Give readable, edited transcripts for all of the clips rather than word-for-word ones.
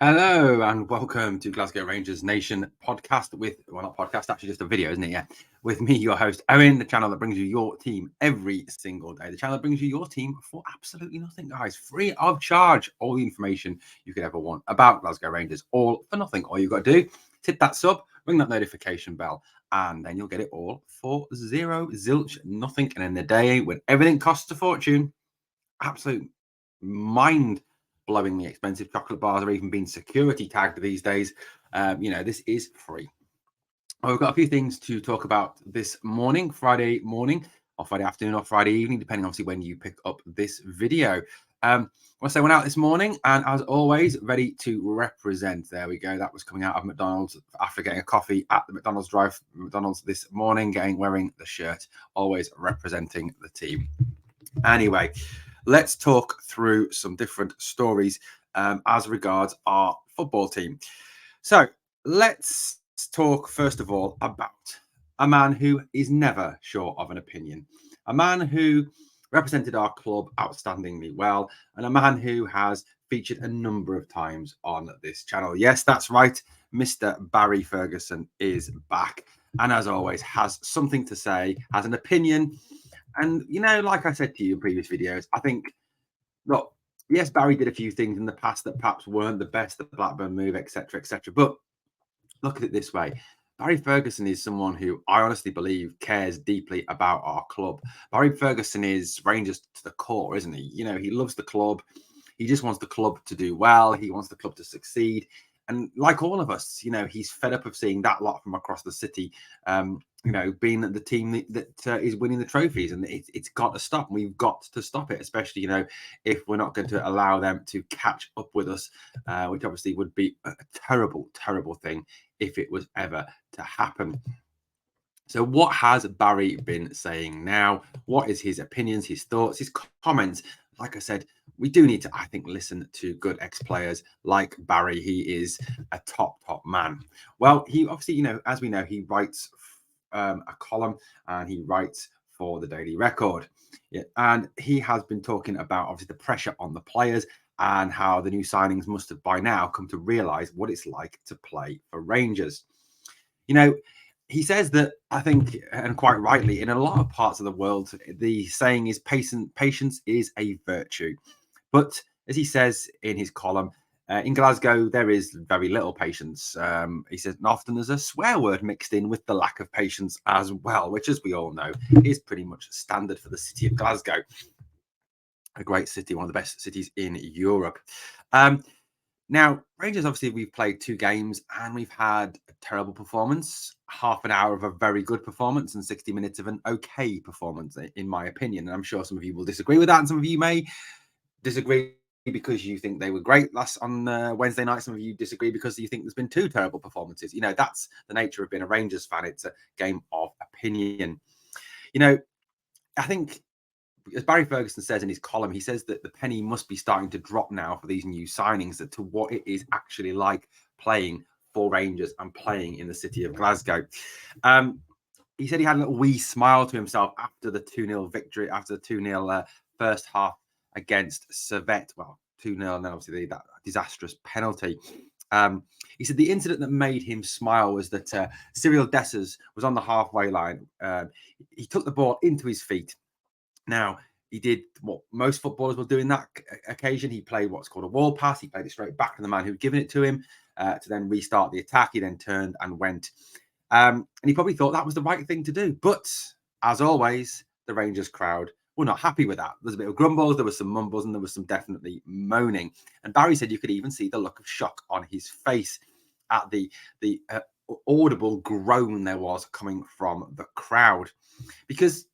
Hello and welcome to Glasgow Rangers Nation podcast not podcast, actually just a video, isn't it? Yeah. With me, your host, Owen, the channel that brings you your team every single day. The channel that brings you your team for absolutely nothing, guys. Free of charge. All the information you could ever want about Glasgow Rangers, all for nothing. All you've got to do, hit that sub, ring that notification bell, and then you'll get it all for zero, zilch, nothing. And in the day when everything costs a fortune, absolute mind-blowingly expensive chocolate bars are even being security tagged these days. This is free. We've got a few things to talk about this morning, Friday morning, or Friday afternoon, or Friday evening, depending obviously when you pick up this video. I went out this morning, and as always, ready to represent. There we go. That was coming out of McDonald's after getting a coffee at the McDonald's this morning, wearing the shirt, always representing the team. Anyway, let's talk through some different stories as regards our football team. So let's talk first of all about a man who is never short of an opinion, a man who represented our club outstandingly well, and a man who has featured a number of times on this channel. Yes, that's right. Mr. Barry Ferguson is back, and as always, has something to say, has an opinion. And, like I said to you in previous videos, I think, look, yes, Barry did a few things in the past that perhaps weren't the best, the Blackburn move, etc., etc. But look at it this way. Barry Ferguson is someone who I honestly believe cares deeply about our club. Barry Ferguson is Rangers to the core, isn't he? He loves the club. He just wants the club to do well. He wants the club to succeed. And like all of us, he's fed up of seeing that lot from across the city, being the team that is winning the trophies. And it's got to stop. We've got to stop it, especially, if we're not going to allow them to catch up with us, which obviously would be a terrible, terrible thing if it was ever to happen. So what has Barry been saying now? What is his opinions, his thoughts, his comments? Like I said, we do need to, I think, listen to good ex-players like Barry. He is a top man. Well, he obviously, as we know, he writes a column and he writes for the Daily Record. Yeah, and he has been talking about, obviously, the pressure on the players and how the new signings must have by now come to realise what it's like to play for Rangers. He says that, I think, and quite rightly, in a lot of parts of the world, the saying is patience is a virtue. But as he says in his column, in Glasgow, there is very little patience. He says, and often there's a swear word mixed in with the lack of patience as well, which, as we all know, is pretty much standard for the city of Glasgow. A great city, one of the best cities in Europe. Now, Rangers, obviously, we've played 2 games and we've had a terrible performance, half an hour of a very good performance and 60 minutes of an okay performance, in my opinion. And I'm sure some of you will disagree with that. And some of you may disagree because you think they were great on Wednesday night. Some of you disagree because you think there's been 2 terrible performances. That's the nature of being a Rangers fan. It's a game of opinion. I think, as Barry Ferguson says in his column, he says that the penny must be starting to drop now for these new signings to what it is actually like playing for Rangers and playing in the city of Glasgow. He said he had a little wee smile to himself after the 2-0 victory, after the 2-0 first half against Servette. Well, 2-0, and then obviously that disastrous penalty. He said the incident that made him smile was that Searle was on the halfway line. He took the ball into his feet. Now, he did what most footballers will do in that occasion. He played what's called a wall pass. He played it straight back to the man who'd given it to him to then restart the attack. He then turned and went. And he probably thought that was the right thing to do. But, as always, the Rangers crowd were not happy with that. There's a bit of grumbles, there was some mumbles, and there was some definitely moaning. And Barry said you could even see the look of shock on his face at the audible groan there was coming from the crowd. Because,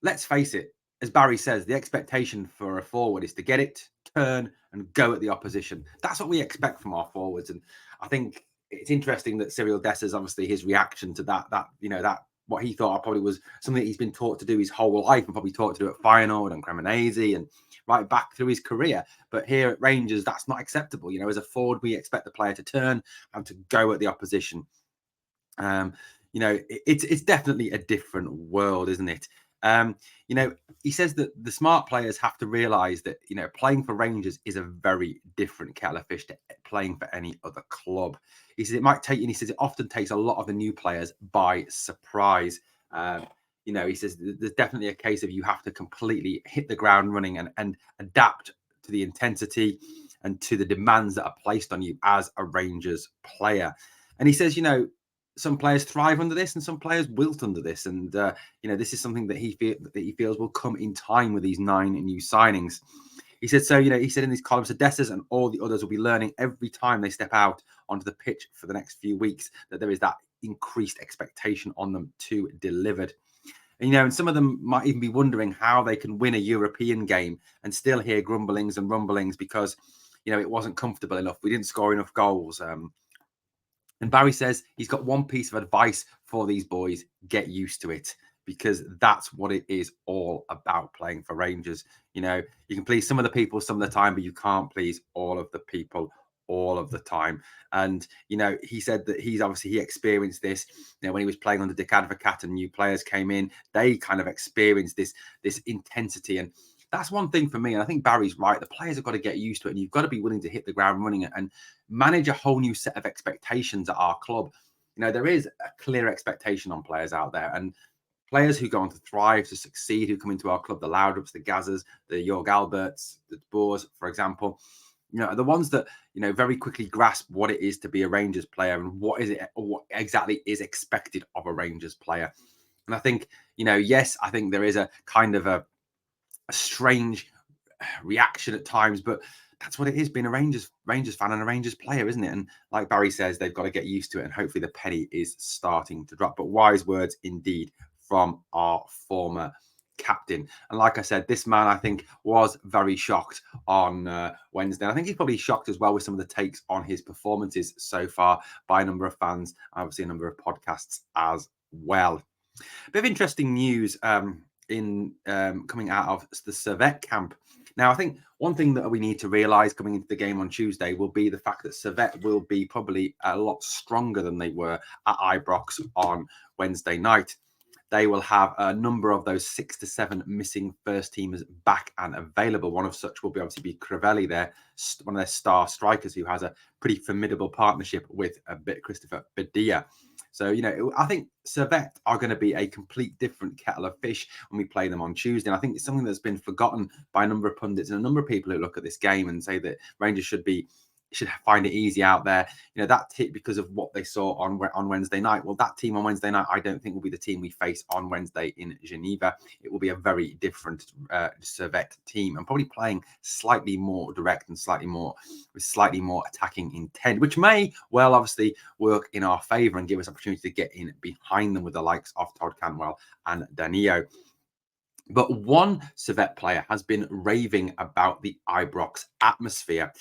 let's face it, as Barry says, the expectation for a forward is to get it, turn, and go at the opposition. That's what we expect from our forwards. And I think it's interesting that Searle Dessers, obviously, his reaction to that what he thought probably was something he's been taught to do his whole life and probably taught to do at Feyenoord and Cremonese and right back through his career. But here at Rangers, that's not acceptable. As a forward, we expect the player to turn and to go at the opposition. It's definitely a different world, isn't it? You know, he says that the smart players have to realise that, you know, playing for Rangers is a very different kettle of fish to playing for any other club. He says it might take, and he says it often takes a lot of the new players by surprise. You know, he says there's definitely a case of you have to completely hit the ground running and adapt to the intensity and to the demands that are placed on you as a Rangers player. And he says, you know, some players thrive under this and some players wilt under this. And, you know, this is something that he feels will come in time with these 9 new signings. He said, so, you know, he said in these columns, Odessa's and all the others will be learning every time they step out onto the pitch for the next few weeks that there is that increased expectation on them to delivered. And, you know, and some of them might even be wondering how they can win a European game and still hear grumblings and rumblings because, you know, it wasn't comfortable enough. We didn't score enough goals. And Barry says he's got one piece of advice for these boys: get used to it, because that's what it is all about playing for Rangers. You know, you can please some of the people some of the time, but you can't please all of the people all of the time. And, you know, he said that he experienced this, you know, when he was playing under Dick Advocat and new players came in, they kind of experienced this intensity. And that's one thing for me. And I think Barry's right. The players have got to get used to it. And you've got to be willing to hit the ground running and manage a whole new set of expectations at our club. You know, there is a clear expectation on players out there. And players who go on to thrive, to succeed, who come into our club, the Laudrups, the Gazers, the Jorg Alberts, the Boers, for example, you know, are the ones that, you know, very quickly grasp what it is to be a Rangers player and what exactly is expected of a Rangers player. And I think, you know, yes, I think there is a kind of a strange reaction at times, but that's what it is being a Rangers fan and a Rangers player, isn't it? And like Barry says, they've got to get used to it, and hopefully the penny is starting to drop. But wise words indeed from our former captain. And like I said, this man, I think, was very shocked on Wednesday. I think he's probably shocked as well with some of the takes on his performances so far by a number of fans, obviously a number of podcasts as well. A bit of interesting news in coming out of the Servette camp. Now, I think one thing that we need to realise coming into the game on Tuesday will be the fact that Servette will be probably a lot stronger than they were at Ibrox on Wednesday night. They will have a number of those 6 to 7 missing first teamers back and available. One of such will be obviously be Crivelli, one of their star strikers, who has a pretty formidable partnership with Christopher Badia. So, you know, I think Servette are going to be a complete different kettle of fish when we play them on Tuesday. And I think it's something that's been forgotten by a number of pundits and a number of people who look at this game and say that Rangers should find it easy out there. You know, that tip because of what they saw on Wednesday night. Well, that team on Wednesday night, I don't think will be the team we face on Wednesday in Geneva. It will be a very different Servette team and probably playing slightly more direct and slightly more attacking intent, which may well obviously work in our favour and give us opportunity to get in behind them with the likes of Todd Cantwell and Danilo. But one Servette player has been raving about the Ibrox atmosphere.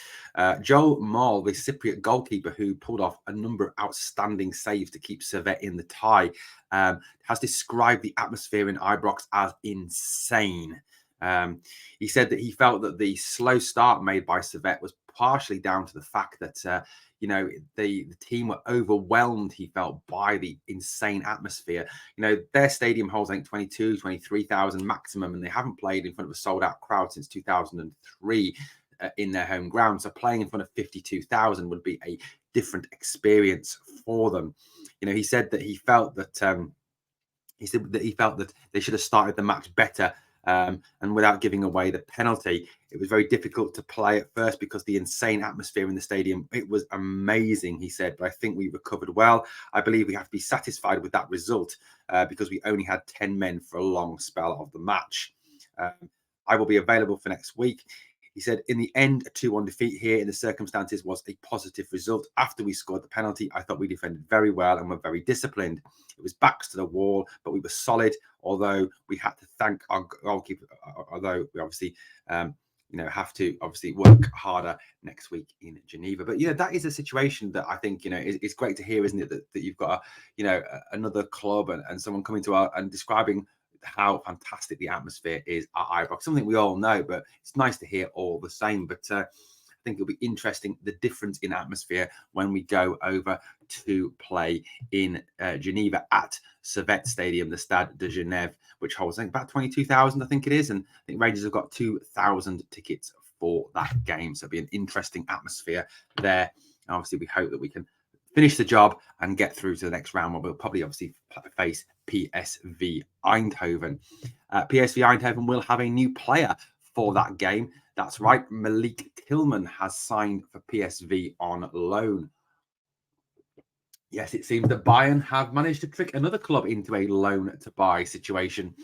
Joe Moll, the Cypriot goalkeeper who pulled off a number of outstanding saves to keep Servette in the tie, has described the atmosphere in Ibrox as insane. He said that he felt that the slow start made by Servette was partially down to the fact that you know, the team were overwhelmed, he felt, by the insane atmosphere. You know, their stadium holds, I think, 23,000 maximum, and they haven't played in front of a sold-out crowd since 2003 in their home ground. So playing in front of 52,000 would be a different experience for them. You know, he said that he felt that they should have started the match better. And without giving away the penalty. It was very difficult to play at first because the insane atmosphere in the stadium, it was amazing, he said, but I think we recovered well. I believe we have to be satisfied with that result because we only had 10 men for a long spell of the match. I will be available for next week. He said, in the end, a 2-1 defeat here in the circumstances was a positive result. After we scored the penalty, I thought we defended very well and were very disciplined. It was backs to the wall, but we were solid, although we had to thank our goalkeeper, although we obviously, you know, have to obviously work harder next week in Geneva. But, you know, that is a situation that I think, you know, it's great to hear, isn't it, that you've got, another club and someone coming to our and describing how fantastic the atmosphere is at Ibrox. Something we all know, but it's nice to hear all the same. But think it'll be interesting, the difference in atmosphere when we go over to play in Geneva at Servette Stadium, the Stade de Genève, which holds, I think, about 22,000, I think it is. And I think Rangers have got 2,000 tickets for that game. So it'll be an interesting atmosphere there. And obviously, we hope that we can finish the job and get through to the next round where we'll probably obviously face PSV Eindhoven. PSV Eindhoven will have a new player for that game. That's right, Malik Tillman has signed for PSV on loan. Yes, it seems that Bayern have managed to trick another club into a loan to buy situation.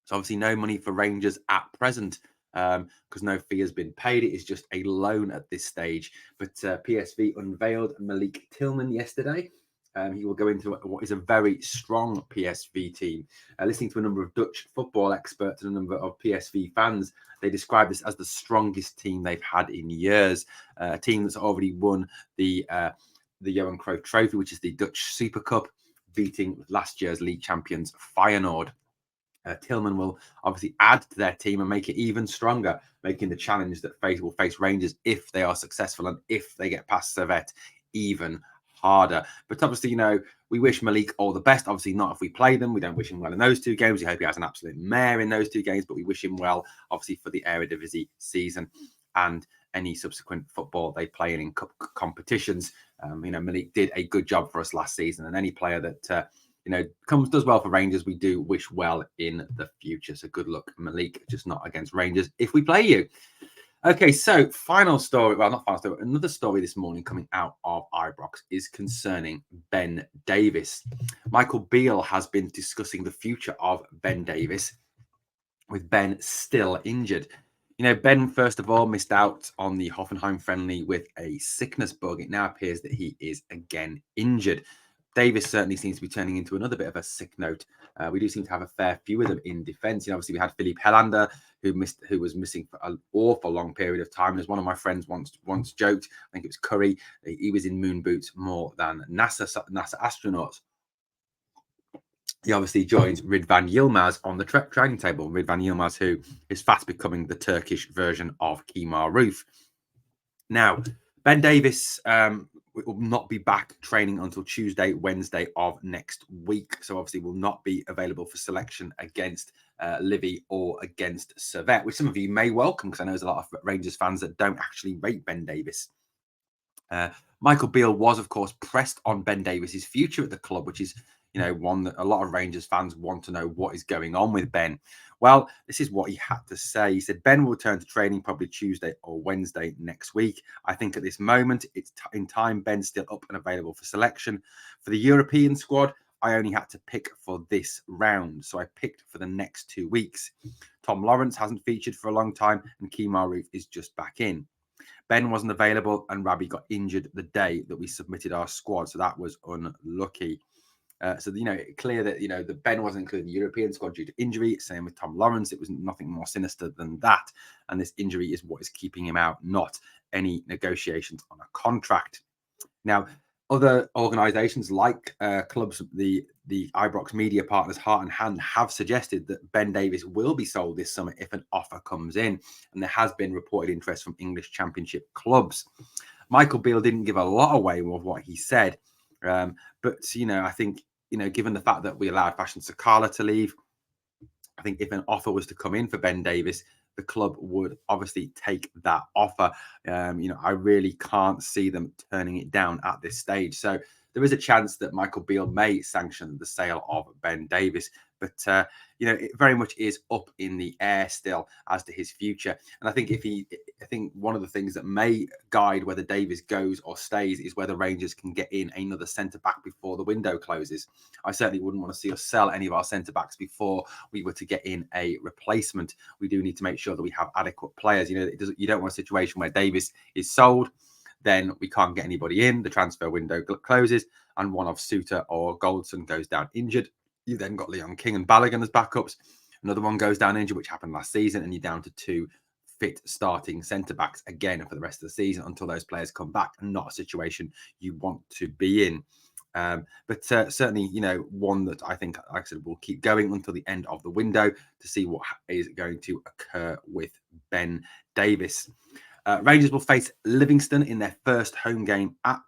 So obviously no money for Rangers at present because no fee has been paid. It is just a loan at this stage. But PSV unveiled Malik Tillman yesterday. He will go into what is a very strong PSV team. Listening to a number of Dutch football experts and a number of PSV fans, they describe this as the strongest team they've had in years. A team that's already won the Johan Cruyff Trophy, which is the Dutch Super Cup, beating last year's league champions Feyenoord. Tillman will obviously add to their team and make it even stronger, making the challenge that will face Rangers if they are successful and if they get past Servette even harder. But obviously, we wish Malik all the best. Obviously, not if we play them. We don't wish him well in those two games. We hope he has an absolute mare in those two games, but we wish him well, obviously, for the Eredivisie season and any subsequent football they play in cup competitions. Malik did a good job for us last season, and any player that does well for Rangers, we do wish well in the future. So good luck, Malik, just not against Rangers if we play you. Okay, so final story. Well, not final story. Another story this morning coming out of Ibrox is concerning Ben Davies. Michael Beale has been discussing the future of Ben Davies, with Ben still injured. Ben, first of all, missed out on the Hoffenheim friendly with a sickness bug. It now appears that he is again injured. Davies certainly seems to be turning into another bit of a sick note. We do seem to have a fair few of them in defence. Obviously, we had Philippe Helander, who was missing for an awful long period of time. As one of my friends once joked, I think it was Curry, he was in moon boots more than NASA astronauts. He obviously joins Ridvan Yilmaz on the training table. Ridvan Yilmaz, who is fast becoming the Turkish version of Kemar Roof. Now, Ben Davies will not be back training until Tuesday, Wednesday of next week. So obviously will not be available for selection against Livy or against Servette, which some of you may welcome, because I know there's a lot of Rangers fans that don't actually rate Ben Davies. Michael Beale was, of course, pressed on Ben Davies' future at the club, which is one that a lot of Rangers fans want to know what is going on with Ben. Well, this is what he had to say. He said, Ben will return to training probably Tuesday or Wednesday next week. I think at this moment, it's in time. Ben's still up and available for selection. For the European squad, I only had to pick for this round. So I picked for the next 2 weeks. Tom Lawrence hasn't featured for a long time, and Kemar Roof is just back in. Ben wasn't available, and Rabi got injured the day that we submitted our squad. So that was unlucky. Clear that, that Ben wasn't included in the European squad due to injury. Same with Tom Lawrence. It was nothing more sinister than that. And this injury is what is keeping him out, not any negotiations on a contract. Now, other organisations like clubs, the Ibrox media partners, Heart and Hand, have suggested that Ben Davies will be sold this summer if an offer comes in. And there has been reported interest from English Championship clubs. Michael Beale didn't give a lot away with what he said. But I think, given the fact that we allowed Fashion Sakala to leave, I think if an offer was to come in for Ben Davies, the club would obviously take that offer. I really can't see them turning it down at this stage. So there is a chance that Michael Beale may sanction the sale of Ben Davies. But, it very much is up in the air still as to his future. And I think I think one of the things that may guide whether Davies goes or stays is whether Rangers can get in another centre-back before the window closes. I certainly wouldn't want to see us sell any of our centre-backs before we were to get in a replacement. We do need to make sure that we have adequate players. You don't want a situation where Davies is sold, then we can't get anybody in, the transfer window closes, and one of Suter or Goldson goes down injured. You then got Leon King and Balogun as backups. Another one goes down injured, which happened last season, and you're down to 2 fit starting centre-backs again for the rest of the season until those players come back, and not a situation you want to be in. But certainly, one that I think, like I said, will keep going until the end of the window to see what is going to occur with Ben Davies. Rangers will face Livingston in their first home game at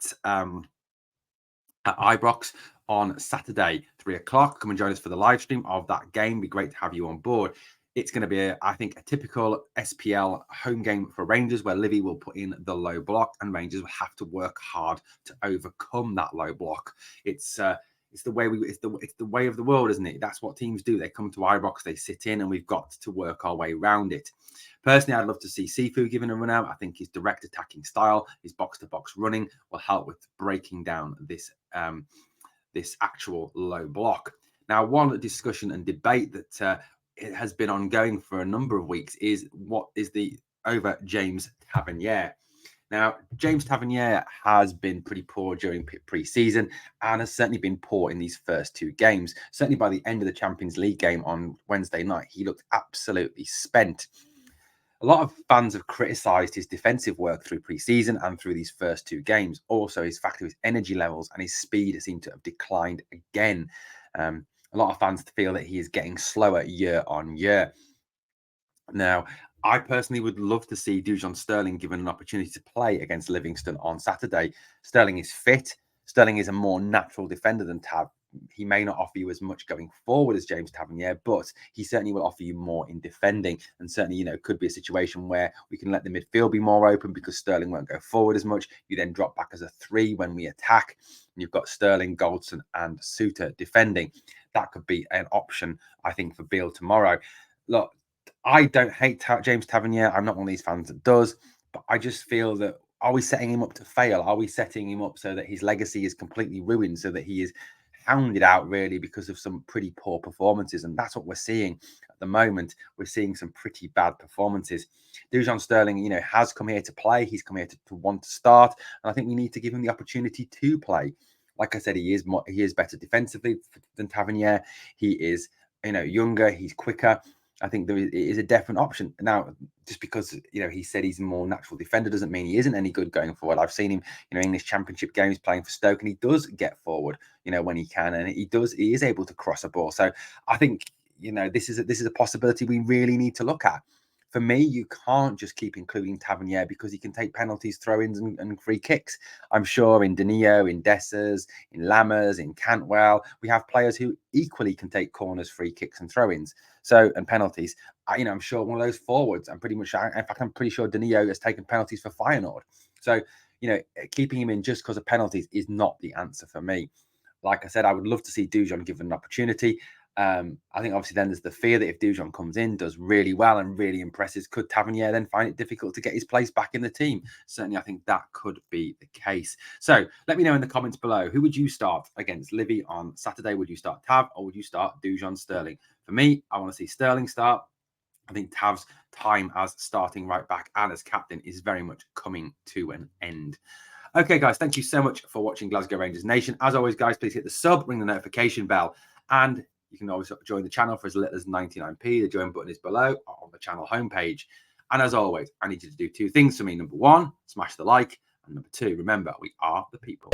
Ibrox on Saturday, 3 o'clock. Come and join us for the live stream of that game. It'd be great to have you on board. It's going to be, I think, a typical SPL home game for Rangers, where Livy will put in the low block, and Rangers will have to work hard to overcome that low block. It's the way it's the way of the world, isn't it? That's what teams do. They come to Ibrox, they sit in, and we've got to work our way around it. Personally, I'd love to see Sifu given a run out. I think his direct attacking style, his box-to-box running, will help with breaking down this this actual low block. Now, one discussion and debate that it has been ongoing for a number of weeks is what is the over James Tavernier. Now, James Tavernier has been pretty poor during pre-season and has certainly been poor in these first two games. Certainly by the end of the Champions League game on Wednesday night, he looked absolutely spent. A lot of fans have criticised his defensive work through pre-season and through these first two games. Also, his factor, his energy levels and his speed seem to have declined again. A lot of fans feel that he is getting slower year on year. Now, I personally would love to see Dujon Sterling given an opportunity to play against Livingston on Saturday. Sterling is fit. Sterling is a more natural defender than Tav. He may not offer you as much going forward as James Tavernier, but he certainly will offer you more in defending. And certainly, you know, could be a situation where we can let the midfield be more open because Sterling won't go forward as much. You then drop back as a 3 when we attack. And you've got Sterling, Goldson, and Suter defending. That could be an option, I think, for Beale tomorrow. Look, I don't hate James Tavernier. I'm not one of these fans that does, but I just feel that, are we setting him up to fail? Are we setting him up so that his legacy is completely ruined, so that he is hounded out really because of some pretty poor performances? And that's what we're seeing at the moment. We're seeing some pretty bad performances. Dujon Sterling, you know, has come here to play. He's come here to want to start, and I think we need to give him the opportunity to play. Like I said, he is better defensively than Tavernier. He is, you know, younger. He's quicker. I think there is a definite option. Now, just because, you know, he said he's a more natural defender doesn't mean he isn't any good going forward. I've seen him, you know, English Championship games playing for Stoke, and he does get forward, you know, when he can, and he is able to cross a ball. So I think, you know, this is a possibility we really need to look at. For me, you can't just keep including Tavernier because he can take penalties, throw-ins, and free kicks. I'm sure in Danilo, in Dessers, in Lammers, in Cantwell, we have players who equally can take corners, free kicks, and throw-ins. So, and penalties. You know, I'm sure one of those forwards, in fact, I'm pretty sure Danilo has taken penalties for Feyenoord. So, you know, keeping him in just because of penalties is not the answer for me. Like I said, I would love to see Dujon given an opportunity. I think obviously then there's the fear that if Dujon comes in, does really well and really impresses, could Tavernier then find it difficult to get his place back in the team? Certainly, I think that could be the case. So let me know in the comments below, who would you start against Livy on Saturday? Would you start Tav or would you start Dujon Sterling? For me, I want to see Sterling start. I think Tav's time as starting right back and as captain is very much coming to an end. Okay, guys, thank you so much for watching Glasgow Rangers Nation. As always, guys, please hit the sub, ring the notification bell, and you can always join the channel for as little as 99p. The join button is below on the channel homepage. And as always, I need you to do 2 things for me. Number 1, smash the like. And number 2, remember, we are the people.